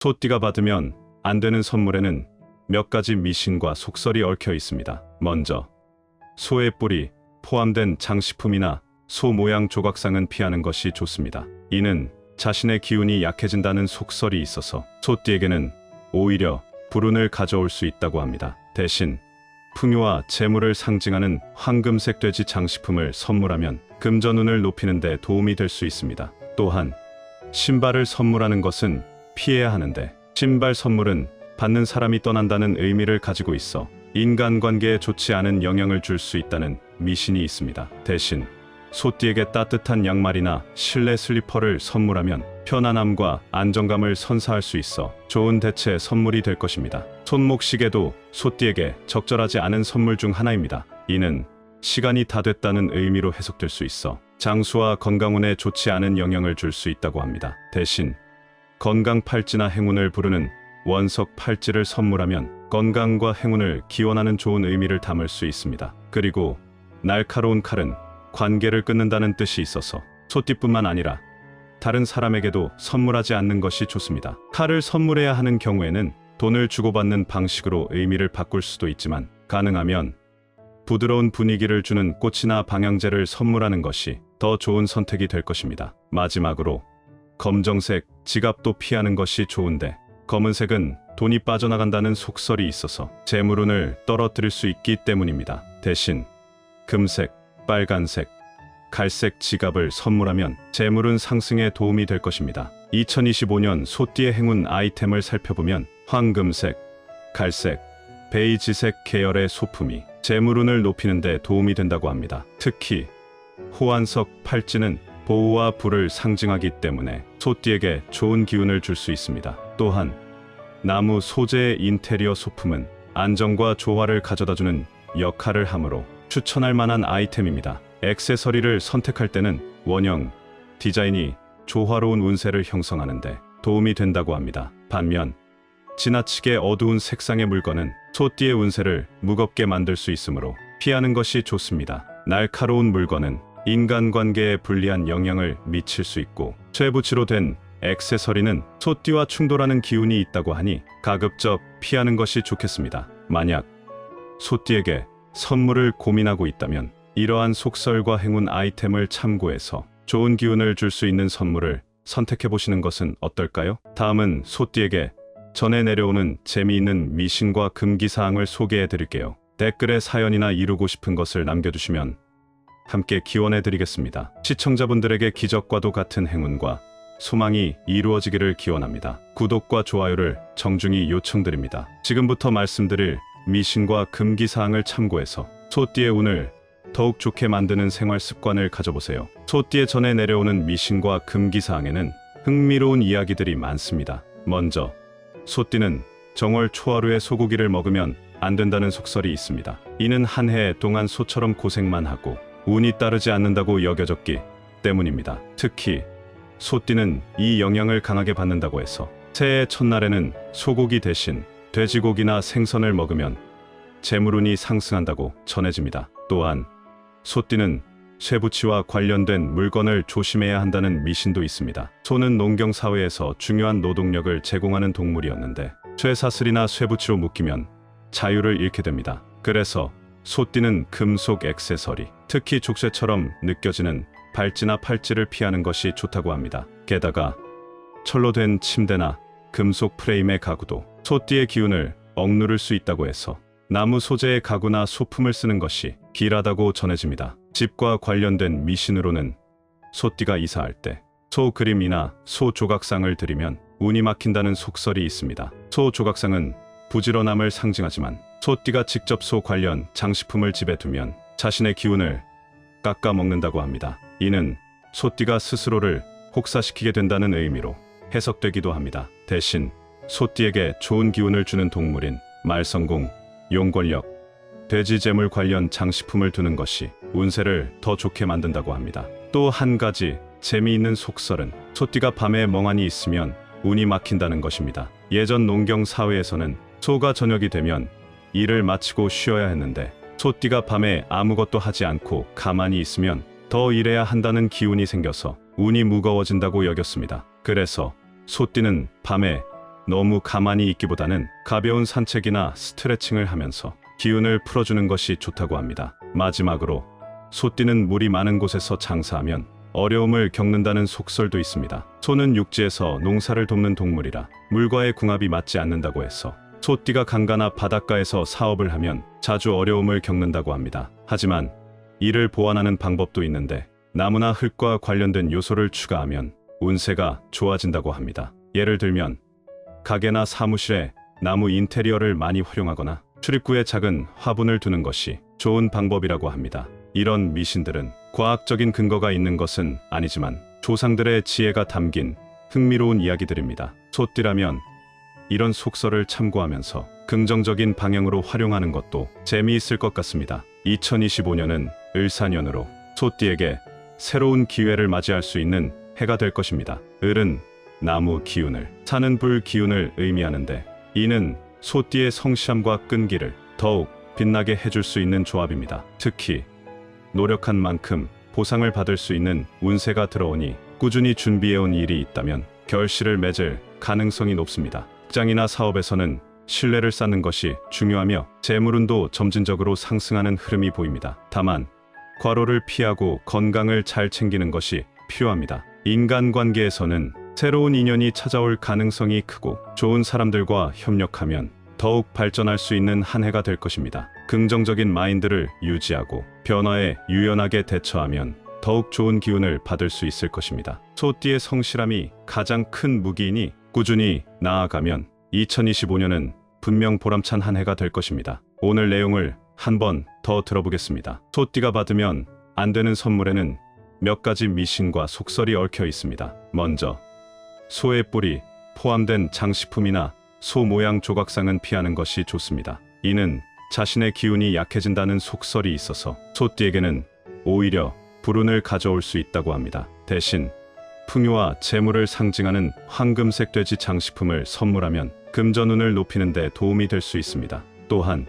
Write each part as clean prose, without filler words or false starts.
소띠가 받으면 안 되는 선물에는 몇 가지 미신과 속설이 얽혀 있습니다. 먼저 소의 뿔이 포함된 장식품이나 소 모양 조각상은 피하는 것이 좋습니다. 이는 자신의 기운이 약해진다는 속설이 있어서 소띠에게는 오히려 불운을 가져올 수 있다고 합니다. 대신 풍요와 재물을 상징하는 황금색 돼지 장식품을 선물하면 금전운을 높이는 데 도움이 될 수 있습니다. 또한 신발을 선물하는 것은 피해야 하는데 신발 선물은 받는 사람이 떠난다는 의미를 가지고 있어 인간관계에 좋지 않은 영향을 줄 수 있다는 미신이 있습니다. 대신 소띠에게 따뜻한 양말이나 실내 슬리퍼를 선물하면 편안함과 안정감을 선사할 수 있어 좋은 대체 선물이 될 것입니다. 손목시계도 소띠에게 적절하지 않은 선물 중 하나입니다. 이는 시간이 다 됐다는 의미로 해석될 수 있어 장수와 건강운에 좋지 않은 영향을 줄 수 있다고 합니다. 대신 건강 팔찌나 행운을 부르는 원석 팔찌를 선물하면 건강과 행운을 기원하는 좋은 의미를 담을 수 있습니다. 그리고 날카로운 칼은 관계를 끊는다는 뜻이 있어서 소띠뿐만 아니라 다른 사람에게도 선물하지 않는 것이 좋습니다. 칼을 선물해야 하는 경우에는 돈을 주고받는 방식으로 의미를 바꿀 수도 있지만 가능하면 부드러운 분위기를 주는 꽃이나 방향제를 선물하는 것이 더 좋은 선택이 될 것입니다. 마지막으로 검정색 지갑도 피하는 것이 좋은데 검은색은 돈이 빠져나간다는 속설이 있어서 재물운을 떨어뜨릴 수 있기 때문입니다. 대신 금색, 빨간색, 갈색 지갑을 선물하면 재물운 상승에 도움이 될 것입니다. 2025년 소띠의 행운 아이템을 살펴보면 황금색, 갈색, 베이지색 계열의 소품이 재물운을 높이는 데 도움이 된다고 합니다. 특히 호환석 팔찌는 보호와 불을 상징하기 때문에 소띠에게 좋은 기운을 줄 수 있습니다. 또한 나무 소재의 인테리어 소품은 안정과 조화를 가져다주는 역할을 하므로 추천할 만한 아이템입니다. 액세서리를 선택할 때는 원형, 디자인이 조화로운 운세를 형성하는데 도움이 된다고 합니다. 반면 지나치게 어두운 색상의 물건은 소띠의 운세를 무겁게 만들 수 있으므로 피하는 것이 좋습니다. 날카로운 물건은 인간관계에 불리한 영향을 미칠 수 있고 쇠붙이로 된 액세서리는 소띠와 충돌하는 기운이 있다고 하니 가급적 피하는 것이 좋겠습니다. 만약 소띠에게 선물을 고민하고 있다면 이러한 속설과 행운 아이템을 참고해서 좋은 기운을 줄 수 있는 선물을 선택해보시는 것은 어떨까요? 다음은 소띠에게 전해 내려오는 재미있는 미신과 금기사항을 소개해드릴게요. 댓글에 사연이나 이루고 싶은 것을 남겨주시면 함께 기원해드리겠습니다. 시청자분들에게 기적과도 같은 행운과 소망이 이루어지기를 기원합니다. 구독과 좋아요를 정중히 요청드립니다. 지금부터 말씀드릴 미신과 금기사항을 참고해서 소띠의 운을 더욱 좋게 만드는 생활 습관을 가져보세요. 소띠에 전해 내려오는 미신과 금기사항에는 흥미로운 이야기들이 많습니다. 먼저 소띠는 정월 초하루에 소고기를 먹으면 안 된다는 속설이 있습니다. 이는 한 해 동안 소처럼 고생만 하고 운이 따르지 않는다고 여겨졌기 때문입니다. 특히 소띠는 이 영향을 강하게 받는다고 해서 새해 첫날에는 소고기 대신 돼지고기나 생선을 먹으면 재물운이 상승한다고 전해집니다. 또한 소띠는 쇠붙이와 관련된 물건을 조심해야 한다는 미신도 있습니다. 소는 농경사회에서 중요한 노동력을 제공하는 동물이었는데 쇠사슬이나 쇠붙이로 묶이면 자유를 잃게 됩니다. 그래서 소띠는 금속 액세서리, 특히 족쇄처럼 느껴지는 발찌나 팔찌를 피하는 것이 좋다고 합니다. 게다가 철로 된 침대나 금속 프레임의 가구도 소띠의 기운을 억누를 수 있다고 해서 나무 소재의 가구나 소품을 쓰는 것이 길하다고 전해집니다. 집과 관련된 미신으로는 소띠가 이사할 때 소 그림이나 소 조각상을 드리면 운이 막힌다는 속설이 있습니다. 소 조각상은 부지런함을 상징하지만 소띠가 직접 소 관련 장식품을 집에 두면 자신의 기운을 깎아먹는다고 합니다. 이는 소띠가 스스로를 혹사시키게 된다는 의미로 해석되기도 합니다. 대신 소띠에게 좋은 기운을 주는 동물인 말성공, 용권력, 돼지 재물 관련 장식품을 두는 것이 운세를 더 좋게 만든다고 합니다. 또 한 가지 재미있는 속설은 소띠가 밤에 멍하니 있으면 운이 막힌다는 것입니다. 예전 농경 사회에서는 소가 저녁이 되면 일을 마치고 쉬어야 했는데 소띠가 밤에 아무것도 하지 않고 가만히 있으면 더 일해야 한다는 기운이 생겨서 운이 무거워진다고 여겼습니다. 그래서 소띠는 밤에 너무 가만히 있기보다는 가벼운 산책이나 스트레칭을 하면서 기운을 풀어주는 것이 좋다고 합니다. 마지막으로 소띠는 물이 많은 곳에서 장사하면 어려움을 겪는다는 속설도 있습니다. 소는 육지에서 농사를 돕는 동물이라 물과의 궁합이 맞지 않는다고 해서 소띠가 강가나 바닷가에서 사업을 하면 자주 어려움을 겪는다고 합니다. 하지만 이를 보완하는 방법도 있는데 나무나 흙과 관련된 요소를 추가하면 운세가 좋아진다고 합니다. 예를 들면 가게나 사무실에 나무 인테리어를 많이 활용하거나 출입구에 작은 화분을 두는 것이 좋은 방법이라고 합니다. 이런 미신들은 과학적인 근거가 있는 것은 아니지만 조상들의 지혜가 담긴 흥미로운 이야기들입니다. 소띠라면 이런 속설을 참고하면서 긍정적인 방향으로 활용하는 것도 재미있을 것 같습니다. 2025년은 을사년으로 소띠에게 새로운 기회를 맞이할 수 있는 해가 될 것입니다. 을은 나무 기운을, 사는 불 기운을 의미하는데 이는 소띠의 성실함과 끈기를 더욱 빛나게 해줄 수 있는 조합입니다. 특히 노력한 만큼 보상을 받을 수 있는 운세가 들어오니 꾸준히 준비해온 일이 있다면 결실을 맺을 가능성이 높습니다. 직장이나 사업에서는 신뢰를 쌓는 것이 중요하며 재물운도 점진적으로 상승하는 흐름이 보입니다. 다만 과로를 피하고 건강을 잘 챙기는 것이 필요합니다. 인간관계에서는 새로운 인연이 찾아올 가능성이 크고 좋은 사람들과 협력하면 더욱 발전할 수 있는 한 해가 될 것입니다. 긍정적인 마인드를 유지하고 변화에 유연하게 대처하면 더욱 좋은 기운을 받을 수 있을 것입니다. 소띠의 성실함이 가장 큰 무기이니 꾸준히 나아가면 2025년은 분명 보람찬 한 해가 될 것입니다. 오늘 내용을 한번 더 들어보겠습니다. 소띠가 받으면 안 되는 선물에는 몇 가지 미신과 속설이 얽혀 있습니다. 먼저 소의 뿔이 포함된 장식품이나 소 모양 조각상은 피하는 것이 좋습니다. 이는 자신의 기운이 약해진다는 속설이 있어서 소띠에게는 오히려 불운을 가져올 수 있다고 합니다. 대신 풍요와 재물을 상징하는 황금색 돼지 장식품을 선물하면 금전운을 높이는 데 도움이 될 수 있습니다. 또한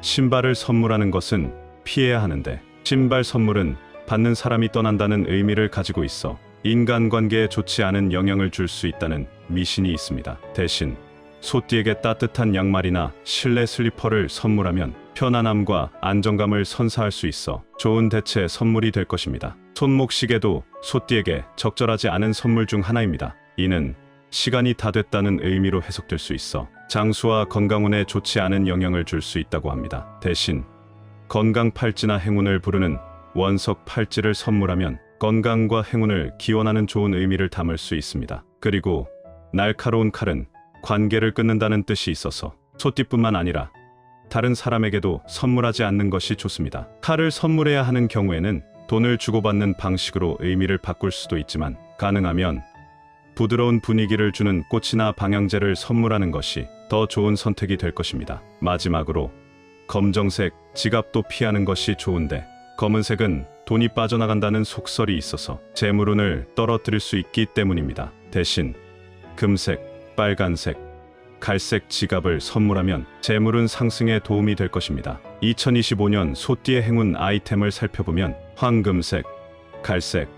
신발을 선물하는 것은 피해야 하는데 신발 선물은 받는 사람이 떠난다는 의미를 가지고 있어 인간관계에 좋지 않은 영향을 줄 수 있다는 미신이 있습니다. 대신 소띠에게 따뜻한 양말이나 실내 슬리퍼를 선물하면 편안함과 안정감을 선사할 수 있어 좋은 대체 선물이 될 것입니다. 손목시계도 소띠에게 적절하지 않은 선물 중 하나입니다. 이는 시간이 다 됐다는 의미로 해석될 수 있어 장수와 건강운에 좋지 않은 영향을 줄 수 있다고 합니다. 대신 건강 팔찌나 행운을 부르는 원석 팔찌를 선물하면 건강과 행운을 기원하는 좋은 의미를 담을 수 있습니다. 그리고 날카로운 칼은 관계를 끊는다는 뜻이 있어서 소띠뿐만 아니라 다른 사람에게도 선물하지 않는 것이 좋습니다. 칼을 선물해야 하는 경우에는 돈을 주고받는 방식으로 의미를 바꿀 수도 있지만 가능하면 부드러운 분위기를 주는 꽃이나 방향제를 선물하는 것이 더 좋은 선택이 될 것입니다. 마지막으로 검정색 지갑도 피하는 것이 좋은데 검은색은 돈이 빠져나간다는 속설이 있어서 재물운을 떨어뜨릴 수 있기 때문입니다. 대신 금색, 빨간색, 갈색 지갑을 선물하면 재물운 상승에 도움이 될 것입니다. 2025년 소띠의 행운 아이템을 살펴보면 황금색, 갈색,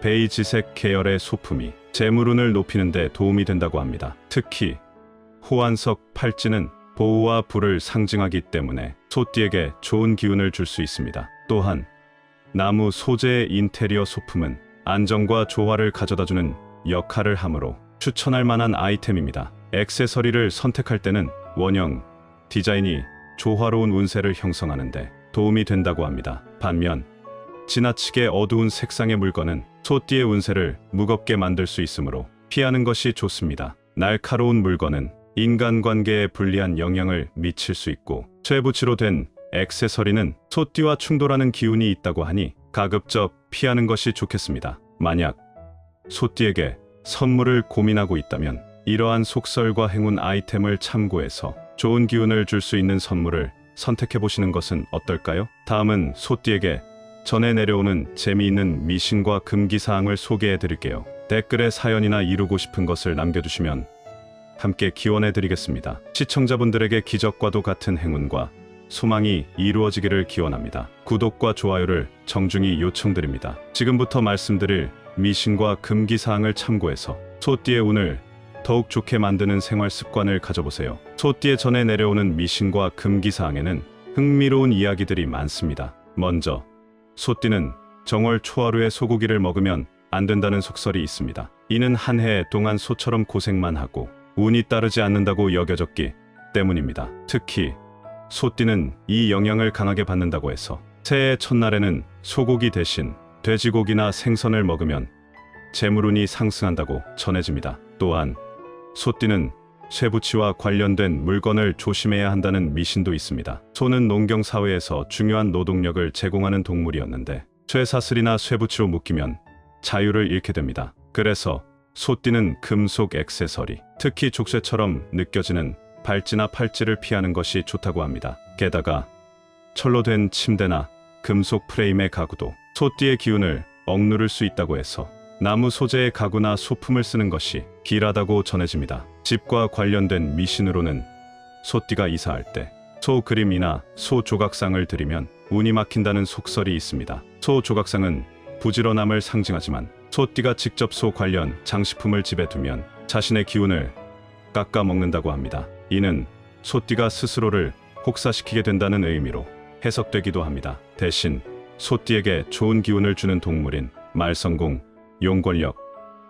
베이지색 계열의 소품이 재물운을 높이는 데 도움이 된다고 합니다. 특히 호환석 팔찌는 보호와 불을 상징하기 때문에 소띠에게 좋은 기운을 줄 수 있습니다. 또한 나무 소재의 인테리어 소품은 안정과 조화를 가져다주는 역할을 하므로 추천할 만한 아이템입니다. 액세서리를 선택할 때는 원형, 디자인이 조화로운 운세를 형성하는데 도움이 된다고 합니다. 반면 지나치게 어두운 색상의 물건은 소띠의 운세를 무겁게 만들 수 있으므로 피하는 것이 좋습니다. 날카로운 물건은 인간관계에 불리한 영향을 미칠 수 있고 쇠붙이로 된 액세서리는 소띠와 충돌하는 기운이 있다고 하니 가급적 피하는 것이 좋겠습니다. 만약 소띠에게 선물을 고민하고 있다면 이러한 속설과 행운 아이템을 참고해서 좋은 기운을 줄 수 있는 선물을 선택해 보시는 것은 어떨까요? 다음은 소띠에게 전해 내려오는 재미있는 미신과 금기사항을 소개해 드릴게요. 댓글에 사연이나 이루고 싶은 것을 남겨주시면 함께 기원해 드리겠습니다. 시청자분들에게 기적과도 같은 행운과 소망이 이루어지기를 기원합니다. 구독과 좋아요를 정중히 요청드립니다. 지금부터 말씀드릴 미신과 금기사항을 참고해서 소띠의 운을 더욱 좋게 만드는 생활 습관을 가져보세요. 소띠의 전에 내려오는 미신과 금기사항에는 흥미로운 이야기들이 많습니다. 먼저 소띠는 정월 초하루에 소고기를 먹으면 안 된다는 속설이 있습니다. 이는 한 해 동안 소처럼 고생만 하고 운이 따르지 않는다고 여겨졌기 때문입니다. 특히 소띠는 이 영향을 강하게 받는다고 해서 새해 첫날에는 소고기 대신 돼지고기나 생선을 먹으면 재물운이 상승한다고 전해집니다. 또한 소띠는 쇠붙이와 관련된 물건을 조심해야 한다는 미신도 있습니다. 소는 농경 사회에서 중요한 노동력을 제공하는 동물이었는데 쇠사슬이나 쇠붙이로 묶이면 자유를 잃게 됩니다. 그래서 소띠는 금속 액세서리, 특히 족쇄처럼 느껴지는 발찌나 팔찌를 피하는 것이 좋다고 합니다. 게다가 철로 된 침대나 금속 프레임의 가구도 소띠의 기운을 억누를 수 있다고 해서 나무 소재의 가구나 소품을 쓰는 것이 길하다고 전해집니다. 집과 관련된 미신으로는 소띠가 이사할 때 소 그림이나 소 조각상을 드리면 운이 막힌다는 속설이 있습니다. 소 조각상은 부지런함을 상징하지만 소띠가 직접 소 관련 장식품을 집에 두면 자신의 기운을 깎아 먹는다고 합니다. 이는 소띠가 스스로를 혹사시키게 된다는 의미로 해석되기도 합니다. 대신 소띠에게 좋은 기운을 주는 동물인 말성공, 용권력,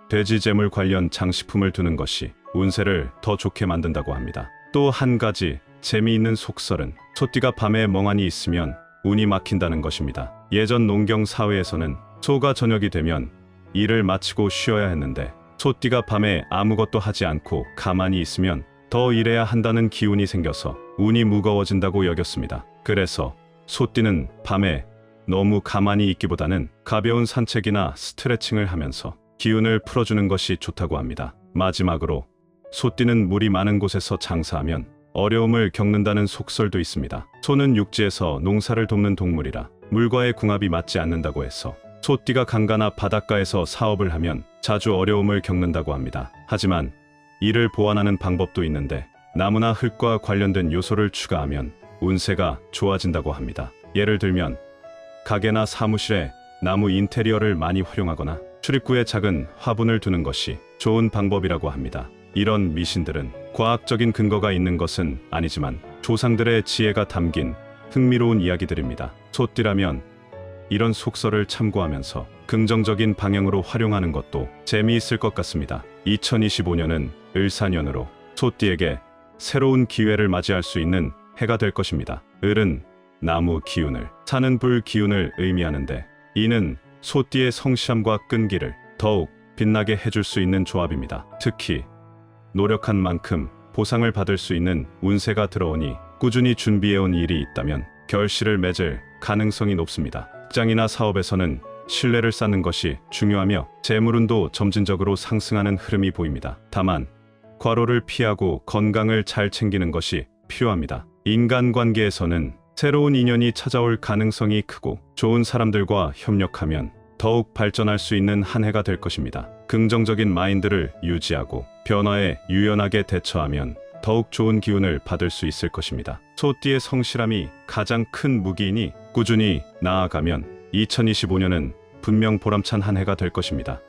돼지재물 관련 장식품을 두는 것이 운세를 더 좋게 만든다고 합니다. 또 한 가지 재미있는 속설은 소띠가 밤에 멍하니 있으면 운이 막힌다는 것입니다. 예전 농경 사회에서는 소가 저녁이 되면 일을 마치고 쉬어야 했는데 소띠가 밤에 아무것도 하지 않고 가만히 있으면 더 일해야 한다는 기운이 생겨서 운이 무거워진다고 여겼습니다. 그래서 소띠는 밤에 너무 가만히 있기보다는 가벼운 산책이나 스트레칭을 하면서 기운을 풀어주는 것이 좋다고 합니다. 마지막으로 소띠는 물이 많은 곳에서 장사하면 어려움을 겪는다는 속설도 있습니다. 소는 육지에서 농사를 돕는 동물이라 물과의 궁합이 맞지 않는다고 해서 소띠가 강가나 바닷가에서 사업을 하면 자주 어려움을 겪는다고 합니다. 하지만 이를 보완하는 방법도 있는데 나무나 흙과 관련된 요소를 추가하면 운세가 좋아진다고 합니다. 예를 들면 가게나 사무실에 나무 인테리어를 많이 활용하거나 출입구에 작은 화분을 두는 것이 좋은 방법이라고 합니다. 이런 미신들은 과학적인 근거가 있는 것은 아니지만 조상들의 지혜가 담긴 흥미로운 이야기들입니다. 소띠라면 이런 속설을 참고하면서 긍정적인 방향으로 활용하는 것도 재미있을 것 같습니다. 2025년은 을사년으로 소띠에게 새로운 기회를 맞이할 수 있는 해가 될 것입니다. 을은 나무 기운을, 산은 불 기운을 의미하는데 이는 소띠의 성실함과 끈기를 더욱 빛나게 해줄 수 있는 조합입니다. 특히 노력한 만큼 보상을 받을 수 있는 운세가 들어오니 꾸준히 준비해온 일이 있다면 결실을 맺을 가능성이 높습니다. 직장이나 사업에서는 신뢰를 쌓는 것이 중요하며 재물운도 점진적으로 상승하는 흐름이 보입니다. 다만 과로를 피하고 건강을 잘 챙기는 것이 필요합니다. 인간관계에서는 새로운 인연이 찾아올 가능성이 크고 좋은 사람들과 협력하면 더욱 발전할 수 있는 한 해가 될 것입니다. 긍정적인 마인드를 유지하고 변화에 유연하게 대처하면 더욱 좋은 기운을 받을 수 있을 것입니다. 소띠의 성실함이 가장 큰 무기이니 꾸준히 나아가면 2025년은 분명 보람찬 한 해가 될 것입니다.